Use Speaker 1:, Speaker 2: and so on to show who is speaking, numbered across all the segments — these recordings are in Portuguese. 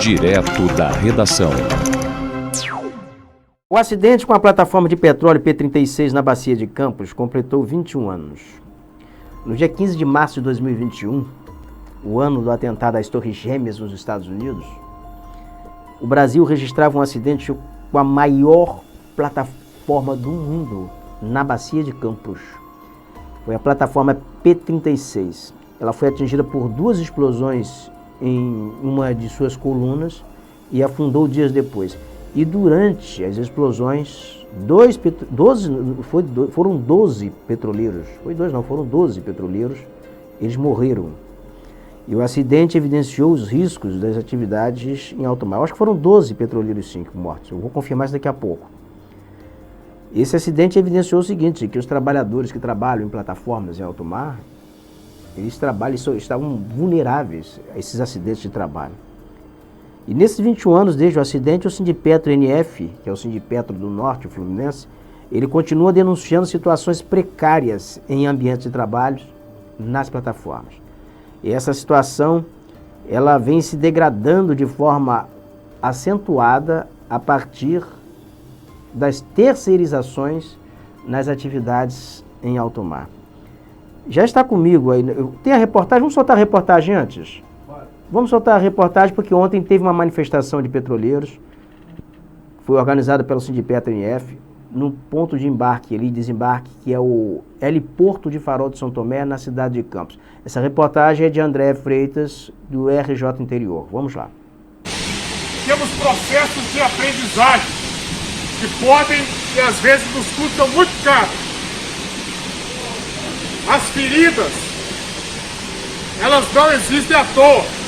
Speaker 1: Direto da redação.
Speaker 2: O acidente com a plataforma de petróleo P-36 na Bacia de Campos completou 21 anos. No dia 15 de março de 2021, o ano do atentado às Torres Gêmeas nos Estados Unidos, o Brasil registrava um acidente com a maior plataforma do mundo na Bacia de Campos. Foi a plataforma P-36. Ela foi atingida por duas explosões em uma de suas colunas e afundou dias depois. E durante as explosões, foram 12 petroleiros, foram 12 petroleiros, eles morreram. E o acidente evidenciou os riscos das atividades em alto mar. Eu acho que foram 12 petroleiros, sim, mortos. Eu vou confirmar isso daqui a pouco. Esse acidente evidenciou o seguinte, que os trabalhadores que trabalham em plataformas em alto mar, eles estavam vulneráveis a esses acidentes de trabalho. E nesses 21 anos desde o acidente, o Sindipetro NF, que é o Sindipetro do Norte, o Fluminense, ele continua denunciando situações precárias em ambientes de trabalho nas plataformas. E essa situação, ela vem se degradando de forma acentuada a partir das terceirizações nas atividades em alto mar. Já está comigo aí, tem a reportagem, vamos soltar a reportagem antes? Vamos soltar a reportagem porque ontem teve uma manifestação de petroleiros, foi organizada pelo Sindipetro NF, no ponto de embarque e desembarque, que é o heliporto de Farol de São Tomé, na cidade de Campos. Essa reportagem é de André Freitas, do RJ Interior. Vamos lá.
Speaker 3: Temos processos de aprendizagem que podem e às vezes nos custam muito caro. As feridas, elas não existem à toa.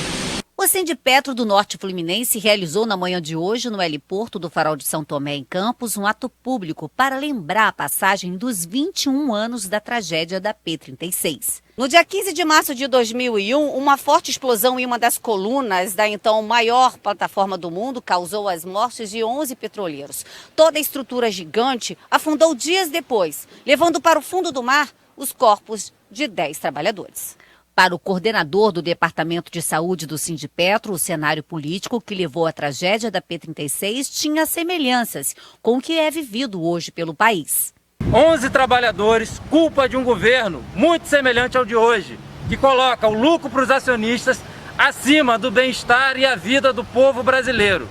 Speaker 4: O Sindipetro do Norte Fluminense realizou na manhã de hoje, no heliporto do Farol de São Tomé, em Campos, um ato público para lembrar a passagem dos 21 anos da tragédia da P-36. No dia 15 de março de 2001, uma forte explosão em uma das colunas da então maior plataforma do mundo causou as mortes de 11 petroleiros. Toda a estrutura gigante afundou dias depois, levando para o fundo do mar os corpos de 10 trabalhadores. Para o coordenador do Departamento de Saúde do Sindipetro, o cenário político que levou à tragédia da P-36 tinha semelhanças com o que é vivido hoje pelo país.
Speaker 5: 11 trabalhadores, culpa de um governo muito semelhante ao de hoje, que coloca o lucro para os acionistas acima do bem-estar e a vida do povo brasileiro.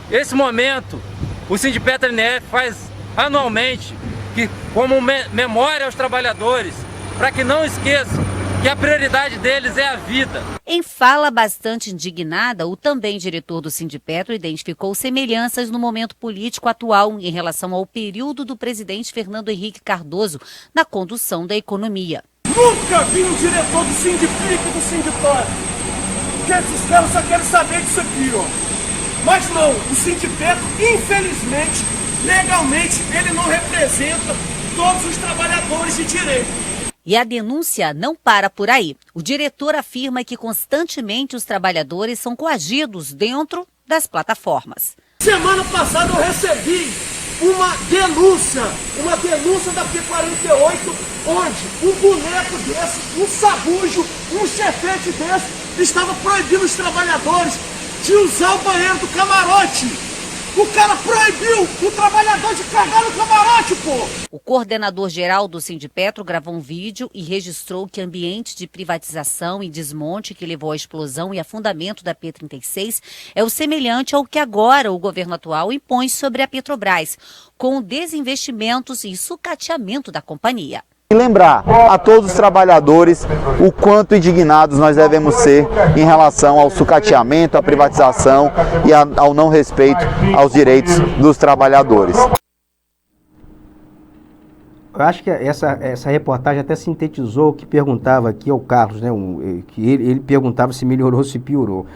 Speaker 5: Esse momento, o Sindipetro NF faz anualmente, como memória aos trabalhadores, para que não esqueçam que a prioridade deles é a vida.
Speaker 4: Em fala bastante indignada, o também diretor do Sindipetro identificou semelhanças no momento político atual em relação ao período do presidente Fernando Henrique Cardoso na condução da economia.
Speaker 3: Nunca vi um diretor do Sindipic e do Sinditório. Porque esses caras só querem saber disso aqui, ó. Mas não, o Sindipetro, infelizmente, legalmente, ele não representa todos os trabalhadores de direito.
Speaker 4: E a denúncia não para por aí. O diretor afirma que constantemente os trabalhadores são coagidos dentro das plataformas.
Speaker 3: Semana passada eu recebi uma denúncia da P-48, onde um boneco desse, um sabujo, um chefete desse, estava proibindo os trabalhadores de usar o banheiro do camarote. O cara proibiu o trabalhador de cagar no camarote, pô!
Speaker 4: O coordenador-geral do Sindipetro gravou um vídeo e registrou que ambiente de privatização e desmonte que levou à explosão e afundamento da P-36 é o semelhante ao que agora o governo atual impõe sobre a Petrobras, com desinvestimentos e sucateamento da companhia.
Speaker 6: E lembrar a todos os trabalhadores o quanto indignados nós devemos ser em relação ao sucateamento, à privatização e ao não respeito aos direitos dos trabalhadores.
Speaker 2: Eu acho que essa reportagem até sintetizou o que perguntava aqui ao Carlos, né? Que ele perguntava se melhorou ou se piorou.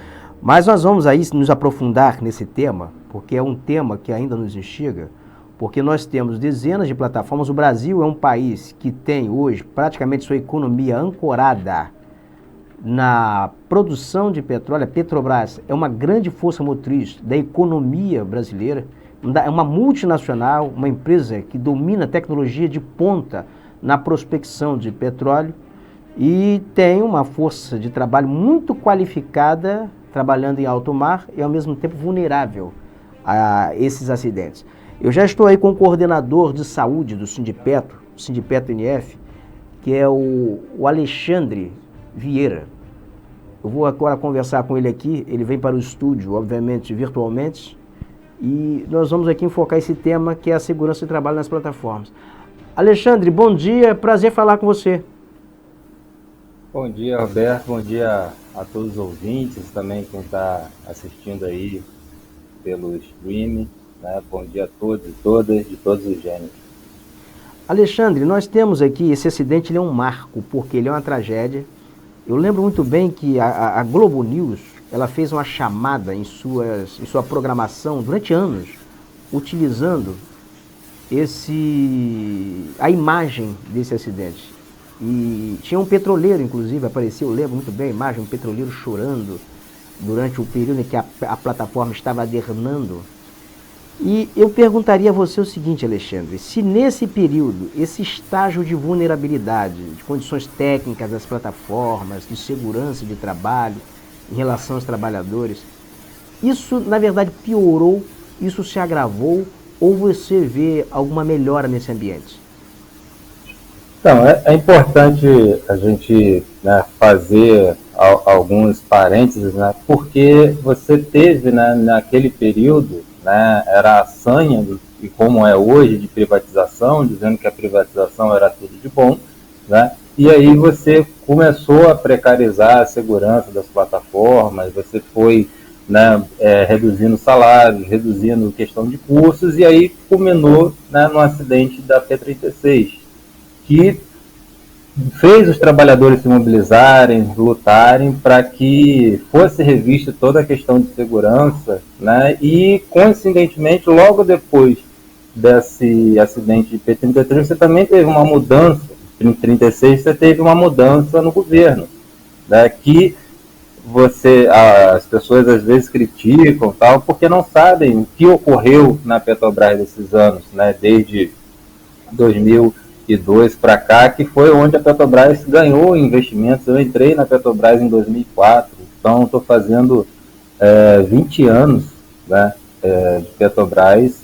Speaker 2: Mas nós vamos aí nos aprofundar nesse tema, porque é um tema que ainda nos instiga, porque nós temos dezenas de plataformas. O Brasil é um país que tem hoje praticamente sua economia ancorada na produção de petróleo. A Petrobras é uma grande força motriz da economia brasileira, é uma multinacional, uma empresa que domina tecnologia de ponta na prospecção de petróleo e tem uma força de trabalho muito qualificada trabalhando em alto mar e ao mesmo tempo vulnerável a esses acidentes. Eu já estou aí com o coordenador de saúde do Sindipetro, NF, que é o Alexandre Vieira. Eu vou agora conversar com ele aqui, ele vem para o estúdio, obviamente, virtualmente, e nós vamos aqui enfocar esse tema que é a segurança de trabalho nas plataformas. Alexandre, bom dia, prazer falar com você.
Speaker 5: Bom dia, Roberto, bom dia a todos os ouvintes, também quem está assistindo aí pelo streaming, né? Bom dia a todos e todas, de todos os gêneros.
Speaker 2: Alexandre, nós temos aqui, esse acidente ele é um marco, porque ele é uma tragédia. Eu lembro muito bem que a Globo News, ela fez uma chamada em sua programação durante anos, utilizando a imagem desse acidente. E tinha um petroleiro, inclusive, apareceu, eu lembro muito bem a imagem, um petroleiro chorando durante o período em que a plataforma estava adernando. E eu perguntaria a você o seguinte, Alexandre, se nesse período, esse estágio de vulnerabilidade, de condições técnicas das plataformas, de segurança de trabalho, em relação aos trabalhadores, isso na verdade piorou, isso se agravou, ou você vê alguma melhora nesse ambiente?
Speaker 5: Então, é importante a gente, né, fazer alguns parênteses, né, porque você teve, né, naquele período, né, era a sanha, e como é hoje, de privatização, dizendo que a privatização era tudo de bom, né, e aí você começou a precarizar a segurança das plataformas, você foi, né, reduzindo salários, reduzindo questão de custos, e aí culminou, né, no acidente da P-36, que fez os trabalhadores se mobilizarem, lutarem para que fosse revista toda a questão de segurança, né? E, coincidentemente, logo depois desse acidente de P-33, você também teve uma mudança, em 36 você teve uma mudança no governo, né? Que as pessoas às vezes criticam, tal, porque não sabem o que ocorreu na Petrobras desses anos, né? Desde 2002 para cá, que foi onde a Petrobras ganhou investimentos. Eu entrei na Petrobras em 2004, então estou fazendo 20 anos, né, de Petrobras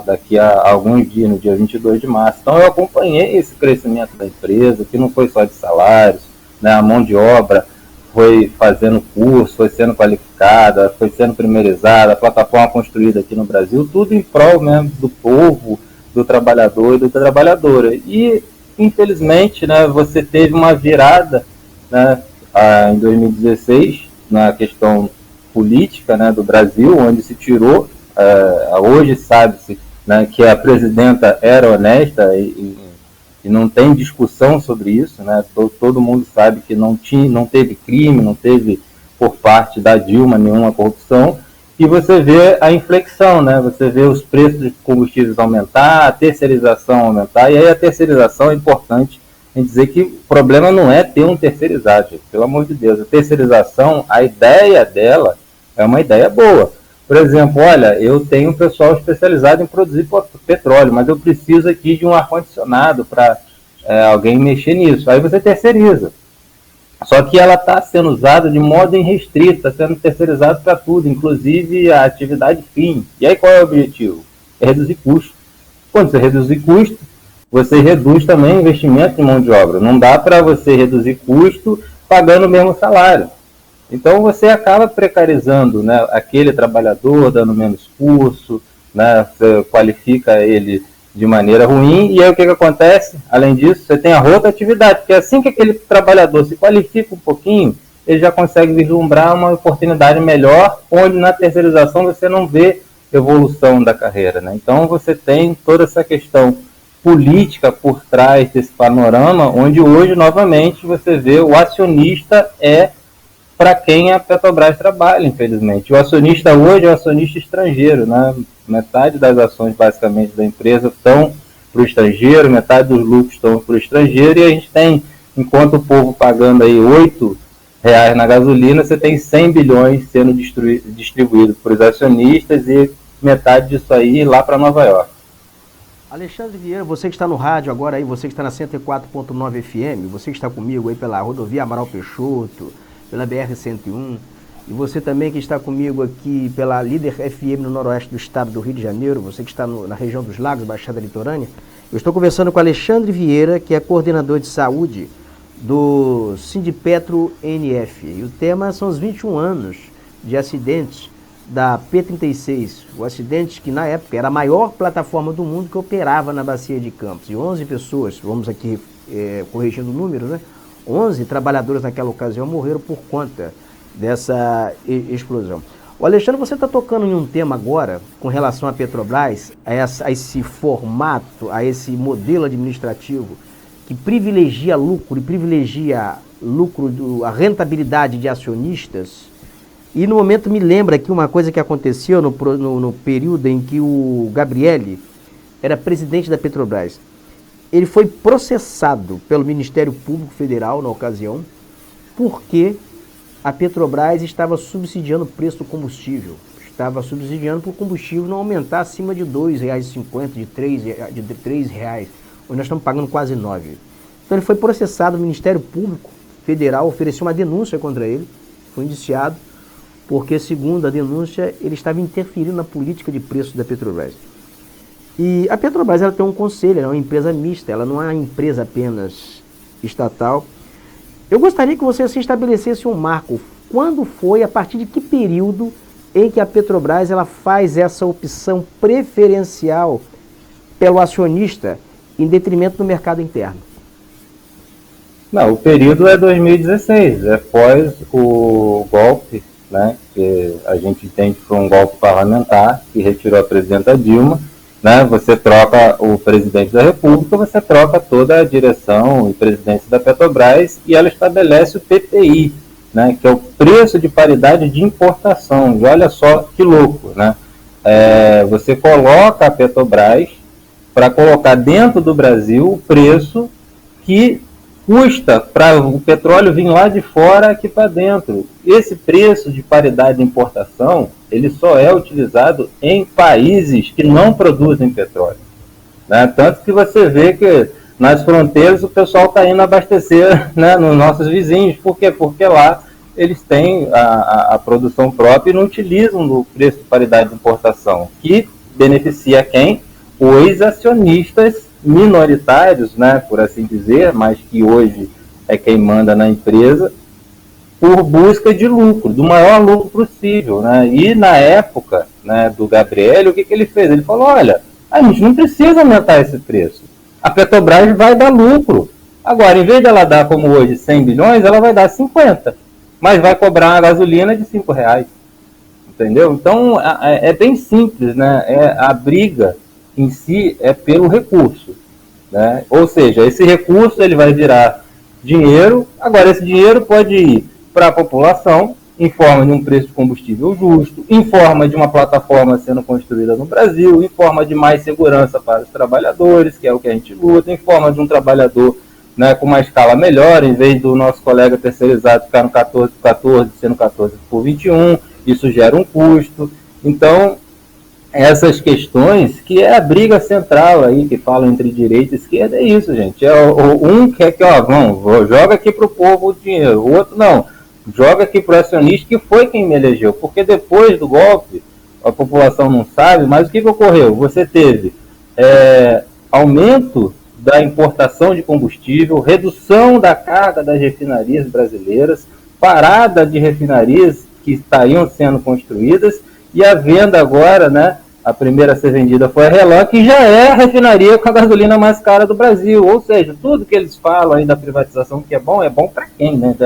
Speaker 5: daqui a alguns dias, no dia 22 de março. Então eu acompanhei esse crescimento da empresa, que não foi só de salários, né, a mão de obra foi fazendo curso, foi sendo qualificada, foi sendo primeirizada, a plataforma construída aqui no Brasil, tudo em prol mesmo do povo, do trabalhador e da trabalhadora. E, infelizmente, né, você teve uma virada, né, em 2016, na questão política, né, do Brasil, onde se tirou, hoje sabe-se, né, que a presidenta era honesta e não tem discussão sobre isso, né, todo mundo sabe que não teve crime, não teve por parte da Dilma nenhuma corrupção. E você vê a inflexão, né? Você vê os preços de combustíveis aumentar, a terceirização aumentar, e aí a terceirização é importante em dizer que o problema não é ter um terceirizado, gente, pelo amor de Deus. A terceirização, a ideia dela é uma ideia boa. Por exemplo, olha, eu tenho um pessoal especializado em produzir petróleo, mas eu preciso aqui de um ar-condicionado para alguém mexer nisso. Aí você terceiriza. Só que ela está sendo usada de modo irrestrito, está sendo terceirizada para tudo, inclusive a atividade fim. E aí qual é o objetivo? É reduzir custo. Quando você reduzir custo, você reduz também o investimento em mão de obra. Não dá para você reduzir custo pagando o mesmo salário. Então você acaba precarizando, né, aquele trabalhador, dando menos curso, né, você qualifica ele de maneira ruim, e aí o que acontece? Além disso, você tem a rotatividade, porque assim que aquele trabalhador se qualifica um pouquinho, ele já consegue vislumbrar uma oportunidade melhor, onde na terceirização você não vê evolução da carreira, né? Então você tem toda essa questão política por trás desse panorama, onde hoje, novamente, você vê o acionista para quem a Petrobras trabalha, infelizmente. O acionista hoje é o acionista estrangeiro, né? Metade das ações, basicamente, da empresa estão para o estrangeiro, metade dos lucros estão para o estrangeiro, e a gente tem, enquanto o povo pagando aí R$8 na gasolina, você tem 100 bilhões sendo distribuídos para os acionistas, e metade disso aí lá para Nova York.
Speaker 2: Alexandre Vieira, você que está no rádio agora aí, você que está na 104.9 FM, você que está comigo aí pela rodovia Amaral Peixoto, pela BR-101, e você também que está comigo aqui pela Líder FM no noroeste do estado do Rio de Janeiro, você que está na região dos Lagos, Baixada Litorânea, eu estou conversando com Alexandre Vieira, que é coordenador de saúde do Sindipetro NF. E o tema são os 21 anos de acidentes da P36, o acidente que na época era a maior plataforma do mundo que operava na Bacia de Campos. E 11 pessoas, vamos aqui corrigindo o número, né? 11 trabalhadores naquela ocasião morreram por conta dessa explosão. O Alexandre, você está tocando em um tema agora com relação à Petrobras, a esse formato, a esse modelo administrativo que privilegia lucro e privilegia a rentabilidade de acionistas. E no momento me lembra aqui uma coisa que aconteceu no período em que o Gabrielli era presidente da Petrobras. Ele foi processado pelo Ministério Público Federal na ocasião, porque a Petrobras estava subsidiando o preço do combustível. Estava subsidiando para o combustível não aumentar acima de R$ 2,50, de R$ 3, onde nós estamos pagando quase 9. Então ele foi processado, o Ministério Público Federal ofereceu uma denúncia contra ele, foi indiciado, porque, segundo a denúncia, ele estava interferindo na política de preços da Petrobras. E a Petrobras ela tem um conselho, ela é uma empresa mista, ela não é uma empresa apenas estatal. Eu gostaria que você se estabelecesse um marco. Quando foi, a partir de que período em que a Petrobras ela faz essa opção preferencial pelo acionista em detrimento do mercado interno?
Speaker 1: Não, o período é 2016, é após o golpe, né, que a gente entende que foi um golpe parlamentar que retirou a presidenta Dilma, né, você troca o presidente da República, você troca toda a direção e presidência da Petrobras e ela estabelece o PPI, né, que é o preço de paridade de importação. E olha só que louco, né? Você coloca a Petrobras para colocar dentro do Brasil o preço que custa para o petróleo vir lá de fora aqui para dentro. Esse preço de paridade de importação, ele só é utilizado em países que não produzem petróleo, né? Tanto que você vê que nas fronteiras o pessoal está indo abastecer, né, nos nossos vizinhos. Por quê? Porque lá eles têm a produção própria e não utilizam o preço de paridade de importação, que beneficia quem? Os acionistas minoritários, né, por assim dizer, mas que hoje é quem manda na empresa, por busca de lucro, do maior lucro possível, né? E na época, né, do Gabrielli, o que ele fez? Ele falou, olha, a gente não precisa aumentar esse preço, a Petrobras vai dar lucro. Agora, em vez dela dar, como hoje, 100 bilhões, ela vai dar 50, mas vai cobrar uma gasolina de R$5, entendeu? Então, é bem simples, né? A briga em si é pelo recurso, né? Ou seja, esse recurso ele vai virar dinheiro. Agora esse dinheiro pode ir para a população em forma de um preço de combustível justo, em forma de uma plataforma sendo construída no Brasil, em forma de mais segurança para os trabalhadores, que é o que a gente luta, em forma de um trabalhador, né, com uma escala melhor, em vez do nosso colega terceirizado ficar no 14 por 14, sendo 14 por 21, isso gera um custo. Então, essas questões, que é a briga central aí, que fala entre direita e esquerda, é isso, gente. Um quer que, joga aqui para o povo o dinheiro, o outro não, joga aqui para o acionista, que foi quem me elegeu, porque depois do golpe, a população não sabe, mas o que ocorreu? Você teve aumento da importação de combustível, redução da carga das refinarias brasileiras, parada de refinarias que estariam sendo construídas, e a venda agora, né, a primeira a ser vendida foi a Relan, que já é a refinaria com a gasolina mais cara do Brasil. Ou seja, tudo que eles falam aí da privatização que é bom para quem, né?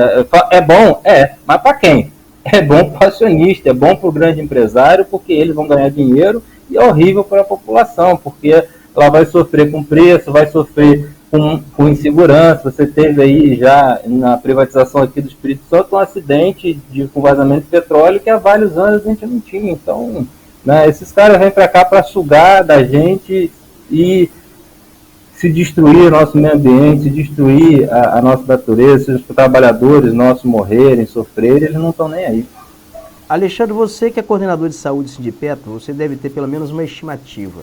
Speaker 1: É bom? Mas para quem? É bom para o acionista, é bom para o grande empresário, porque eles vão ganhar dinheiro, e é horrível para a população, porque ela vai sofrer com preço, vai sofrer com insegurança. Você teve aí já na privatização aqui do Espírito Santo um acidente com vazamento de petróleo que há vários anos a gente não tinha. Então, né, esses caras vêm para cá para sugar da gente e se destruir o nosso meio ambiente, se destruir a nossa natureza, se os trabalhadores nossos morrerem, sofrerem, eles não estão nem aí.
Speaker 2: Alexandre, você que é coordenador de saúde do Sindipetro, você deve ter pelo menos uma estimativa.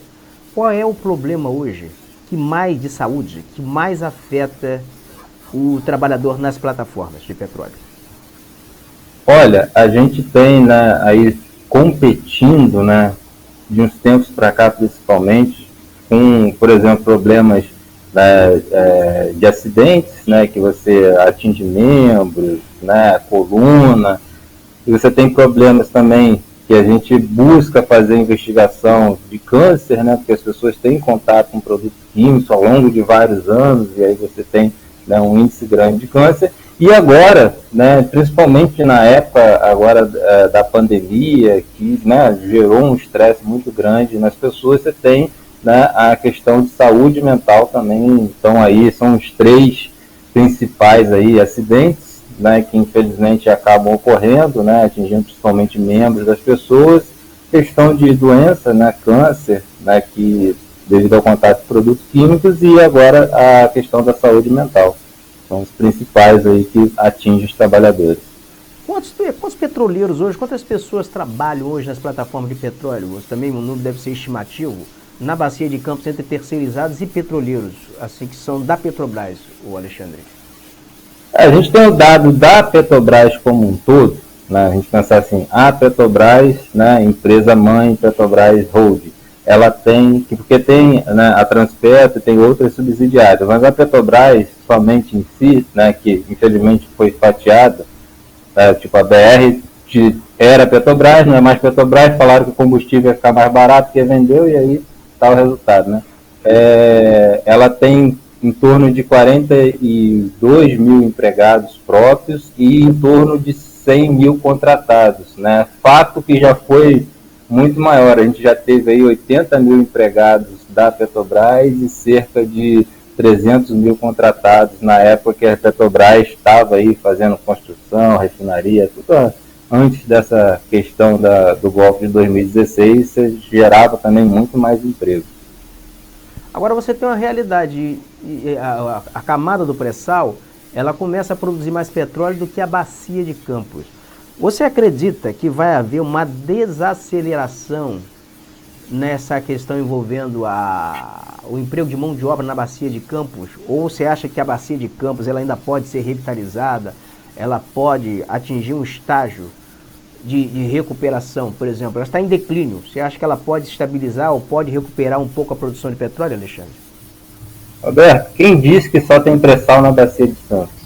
Speaker 2: Qual é o problema hoje de saúde que mais afeta o trabalhador nas plataformas de petróleo?
Speaker 1: Olha, a gente tem, né, aí competindo, né, de uns tempos para cá principalmente, com, por exemplo, problemas, né, de acidentes, né, que você atinge membros, né, coluna, e você tem problemas também que a gente busca fazer investigação de câncer, né, porque as pessoas têm contato com produtos químicos ao longo de vários anos, e aí você tem, né, um índice grande de câncer. E agora, né, principalmente na época agora da pandemia, que, né, gerou um estresse muito grande nas pessoas, você tem, né, a questão de saúde mental também. Então aí são os três principais aí acidentes, né, que infelizmente acabam ocorrendo, né, atingindo principalmente membros das pessoas. Questão de doença, né, câncer, né, que devido ao contato de produtos químicos, e agora a questão da saúde mental. São os principais aí que atingem os trabalhadores.
Speaker 2: Quantos petroleiros hoje, quantas pessoas trabalham hoje nas plataformas de petróleo? Você também, o número deve ser estimativo, na bacia de Campos, entre terceirizados e petroleiros, assim, que são da Petrobras, o Alexandre?
Speaker 1: A gente tem o dado da Petrobras como um todo, né? A gente pensar assim, a Petrobras, né, empresa mãe, Petrobras Holding, ela tem, porque tem, né, a Transpetro e tem outras subsidiárias, mas a Petrobras somente em si, né, que infelizmente foi fatiada, tipo a BR era Petrobras, não é mais Petrobras, falaram que o combustível ia ficar mais barato, que vendeu, e aí está o resultado, né? Ela tem em torno de 42 mil empregados próprios e em torno de 100 mil contratados, né? Fato que já foi muito maior. A gente já teve aí 80 mil empregados da Petrobras e cerca de 300 mil contratados na época que a Petrobras estava aí fazendo construção, refinaria, tudo antes dessa questão do golpe de 2016, gerava também muito mais emprego.
Speaker 2: Agora você tem uma realidade, a camada do pré-sal, ela começa a produzir mais petróleo do que a bacia de Campos. Você acredita que vai haver uma desaceleração nessa questão envolvendo o emprego de mão de obra na bacia de Campos? Ou você acha que a bacia de Campos ela ainda pode ser revitalizada, ela pode atingir um estágio de recuperação, por exemplo? Ela está em declínio. Você acha que ela pode estabilizar ou pode recuperar um pouco a produção de petróleo, Alexandre?
Speaker 1: Roberto, quem disse que só tem pré-sal na bacia de Santos?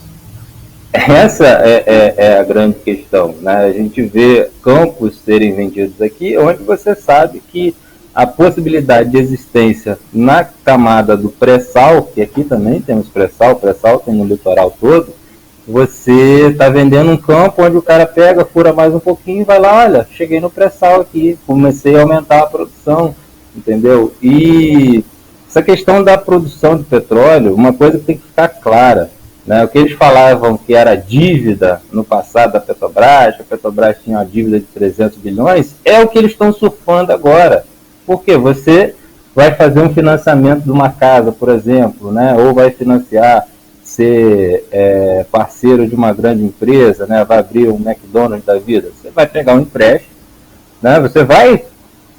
Speaker 1: Essa é a grande questão, né? A gente vê campos serem vendidos aqui, onde você sabe que a possibilidade de existência na camada do pré-sal, que aqui também temos pré-sal tem no litoral todo, você está vendendo um campo onde o cara pega, fura mais um pouquinho e vai lá, olha, cheguei no pré-sal aqui, comecei a aumentar a produção, entendeu? E essa questão da produção de petróleo, uma coisa que tem que ficar clara, né? O que eles falavam que era dívida no passado da Petrobras, que a Petrobras tinha uma dívida de 300 bilhões, é o que eles estão surfando agora. Porque você vai fazer um financiamento de uma casa, por exemplo, né? Ou vai financiar, ser parceiro de uma grande empresa, né? Vai abrir um McDonald's da vida, você vai pegar um empréstimo, né? Você vai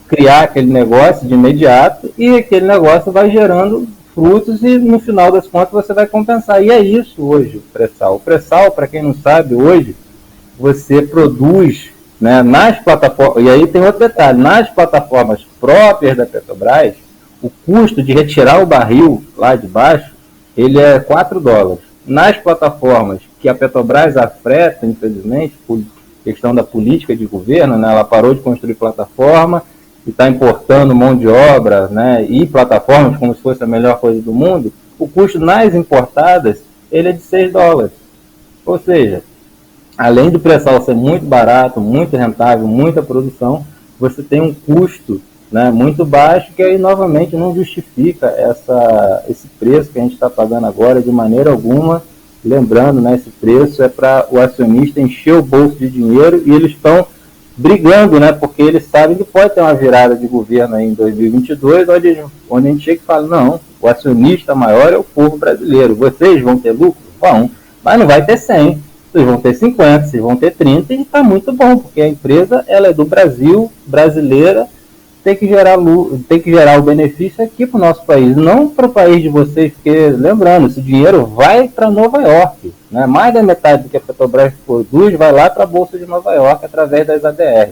Speaker 1: criar aquele negócio de imediato e aquele negócio vai gerando frutos e no final das contas você vai compensar. E é isso hoje o pré-sal. O pré-sal, para quem não sabe, hoje você produz, né, nas plataformas, e aí tem outro detalhe, nas plataformas próprias da Petrobras, o custo de retirar o barril lá de baixo, ele é $4. Nas plataformas que a Petrobras afreta, infelizmente, por questão da política de governo, né, ela parou de construir plataforma e está importando mão de obra, né, e plataformas como se fosse a melhor coisa do mundo, o custo nas importadas ele é de $6. Ou seja, além do pré-sal ser muito barato, muito rentável, muita produção, você tem um custo, né, muito baixo, que aí novamente não justifica esse preço que a gente está pagando agora de maneira alguma. Lembrando, né, esse preço é para o acionista encher o bolso de dinheiro e eles estão brigando, né, porque eles sabem que pode ter uma virada de governo aí em 2022, onde a gente chega e fala, não, o acionista maior é o povo brasileiro, vocês vão ter lucro? Vão, mas não vai ter 100, vocês vão ter 50, vocês vão ter 30 e está muito bom, porque a empresa ela é do Brasil, brasileira, tem que gerar o benefício aqui para o nosso país, não para o país de vocês, porque, lembrando, esse dinheiro vai para Nova York, né? Mais da metade do que a Petrobras produz vai lá para a Bolsa de Nova York através das ADR.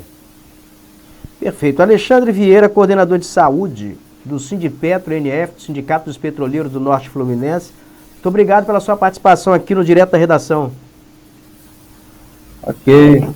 Speaker 2: Perfeito. Alexandre Vieira, coordenador de saúde do Sindipetro NF, do Sindicato dos Petroleiros do Norte Fluminense. Muito obrigado pela sua participação aqui no Direto da Redação.
Speaker 1: Ok.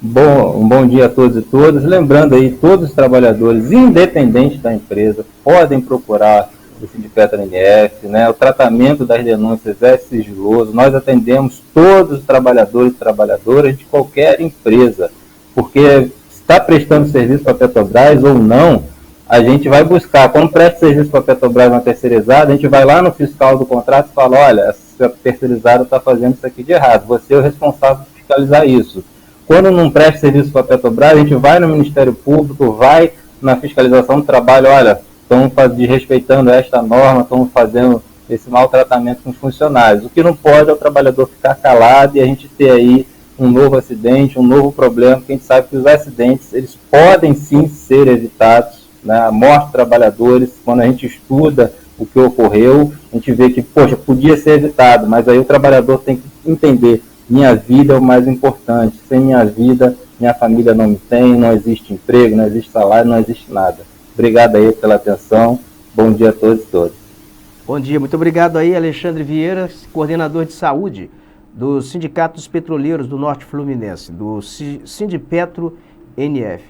Speaker 1: Um bom dia a todos e todas. Lembrando aí, todos os trabalhadores, independentes da empresa, podem procurar o Sindipetro NF, né? O tratamento das denúncias é sigiloso. Nós atendemos todos os trabalhadores e trabalhadoras de qualquer empresa, porque está prestando serviço para a Petrobras ou não, a gente vai buscar, quando presta serviço para a Petrobras uma terceirizada, a gente vai lá no fiscal do contrato e fala, olha, essa terceirizada está fazendo isso aqui de errado, você é o responsável por fiscalizar isso. Quando não presta serviço para a Petrobras, a gente vai no Ministério Público, vai na fiscalização do trabalho, olha, estão desrespeitando esta norma, estão fazendo esse maltratamento com os funcionários. O que não pode é o trabalhador ficar calado e a gente ter aí um novo acidente, um novo problema, porque a gente sabe que os acidentes, eles podem sim ser evitados, né? A morte de trabalhadores, quando a gente estuda o que ocorreu, a gente vê que, poxa, podia ser evitado, mas aí o trabalhador tem que entender, minha vida é o mais importante, sem minha vida, minha família não me tem, não existe emprego, não existe salário, não existe nada. Obrigado aí pela atenção, bom dia a todos e todas.
Speaker 2: Bom dia, muito obrigado aí, Alexandre Vieira, coordenador de saúde do Sindicato dos Petroleiros do Norte Fluminense, do Sindipetro NF.